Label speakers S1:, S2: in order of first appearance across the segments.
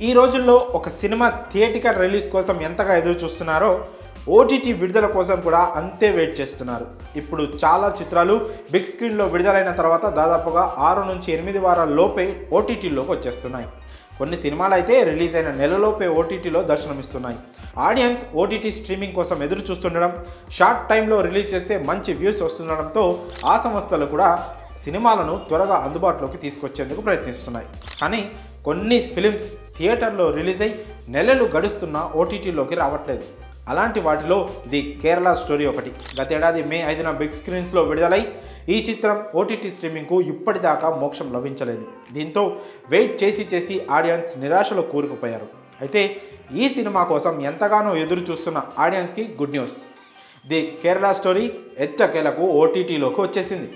S1: ఈ రోజుల్లో ఒక సినిమా థియేటికల్ రిలీజ్ కోసం ఎంతగా ఎదురు చూస్తున్నారో ఓటీటీ విడుదల కోసం కూడా అంతే వెయిట్ చేస్తున్నారు. ఇప్పుడు చాలా చిత్రాలు బిగ్ స్క్రీన్లో విడుదలైన తర్వాత దాదాపుగా 6 నుంచి 8 వారాల లోపే ఓటీటీలోకి వచ్చేస్తున్నాయి. కొన్ని సినిమాలు అయితే రిలీజ్ అయిన నెలలోపే ఓటీటీలో దర్శనమిస్తున్నాయి. ఆడియన్స్ ఓటీటీ స్ట్రీమింగ్ కోసం ఎదురు చూస్తుండడం, షార్ట్ టైంలో రిలీజ్ చేస్తే మంచి వ్యూస్ వస్తుండడంతో ఆ సంస్థలు కూడా సినిమాలను త్వరగా అందుబాటులోకి తీసుకొచ్చేందుకు ప్రయత్నిస్తున్నాయి. కానీ కొన్ని ఫిలిమ్స్ థియేటర్లో రిలీజ్ అయి నెలలు గడుస్తున్నా ఓటీటీలోకి రావట్లేదు. అలాంటి వాటిలో ది కేరళ స్టోరీ ఒకటి. గతేడాది మే 5న బిగ్ స్క్రీన్స్లో విడుదలై ఈ చిత్రం ఓటీటీ స్ట్రీమింగ్కు ఇప్పటిదాకా మోక్షం లభించలేదు. దీంతో వెయిట్ చేసి ఆడియన్స్ నిరాశలో కూరుకుపోయారు. అయితే ఈ సినిమా కోసం ఎంతగానో ఎదురు చూస్తున్న ఆడియన్స్కి good news. The Kerala story ఎట్టకేలకు ఓటీటీలోకి వచ్చేసింది.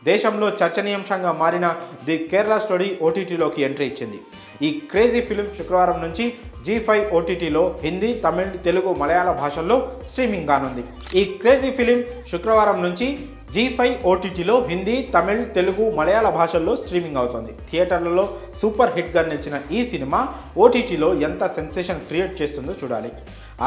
S1: దేశంలో చర్చనీయాంశంగా మారిన ది కేరళ స్టోరీ ఓటీటీలోకి ఎంట్రీ ఇచ్చింది. ఈ క్రేజీ ఫిలిం శుక్రవారం నుంచి జీ5 ఓటీటీలో హిందీ, తమిళ్, తెలుగు, మలయాళ భాషల్లో స్ట్రీమింగ్ కానుంది. ఈ క్రేజీ ఫిలిం శుక్రవారం నుంచి జీ5 ఓటీటీలో హిందీ, తమిళ్, తెలుగు, మలయాళ భాషల్లో స్ట్రీమింగ్ అవుతుంది. థియేటర్లలో సూపర్ హిట్గా నిలిచిన ఈ సినిమా ఓటీటీలో ఎంత సెన్సేషన్ క్రియేట్ చేస్తుందో చూడాలి.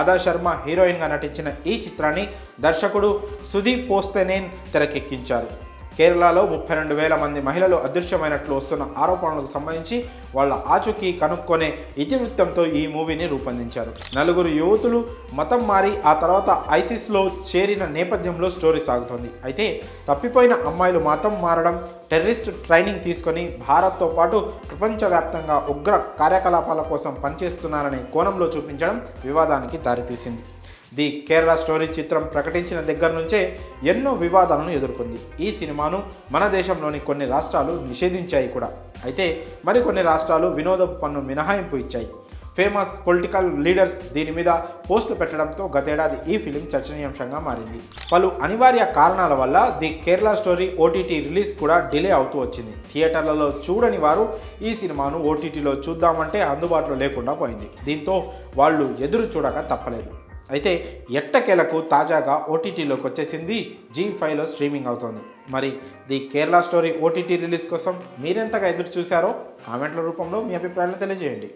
S1: ఆదా శర్మ హీరోయిన్గా నటించిన ఈ చిత్రాన్ని దర్శకుడు సుదీప్ పోస్తేనేన్ తెరకెక్కించారు. కేరళలో 32,000 మంది మహిళలు అదృశ్యమైనట్లు వస్తున్న ఆరోపణలకు సంబంధించి వాళ్ళ ఆచూకీ కనుక్కొనే ఇతివృత్తంతో ఈ మూవీని రూపొందించారు. 4 యువతులు మతం మారి ఆ తర్వాత ఐసిస్లో చేరిన నేపథ్యంలో స్టోరీ సాగుతోంది. అయితే తప్పిపోయిన అమ్మాయిలు మతం మారడం, టెర్రరిస్ట్ ట్రైనింగ్ తీసుకొని భారత్తో పాటు ప్రపంచవ్యాప్తంగా ఉగ్ర కార్యకలాపాల కోసం పనిచేస్తున్నారనే కోణంలో చూపించడం వివాదానికి దారితీసింది. ది కేరళ స్టోరీ చిత్రం ప్రకటించిన దగ్గర నుంచే ఎన్నో వివాదాలను ఎదుర్కొంది. ఈ సినిమాను మన దేశంలోని కొన్ని రాష్ట్రాలు నిషేధించాయి కూడా. అయితే మరికొన్ని రాష్ట్రాలు వినోదపు పన్ను మినహాయింపు ఇచ్చాయి. ఫేమస్ పొలిటికల్ లీడర్స్ దీని మీద పోస్టులు పెట్టడంతో గతేడాది ఈ ఫిలిం చర్చనీయాంశంగా మారింది. పలు అనివార్య కారణాల వల్ల the Kerala story OTT release కూడా డిలే అవుతూ వచ్చింది. థియేటర్లలో చూడని వారు ఈ సినిమాను ఓటీటీలో చూద్దామంటే అందుబాటులో లేకుండా పోయింది. దీంతో వాళ్ళు ఎదురు చూడక తప్పలేదు. అయితే ఎట్టకేలకు తాజాగా ఓటీటీలోకి వచ్చేసింది, జీ5లో స్ట్రీమింగ్ అవుతోంది. మరి the Kerala story OTT release కోసం మీరెంతగా ఎదురు చూశారో కామెంట్ల రూపంలో మీ అభిప్రాయాలను తెలియజేయండి.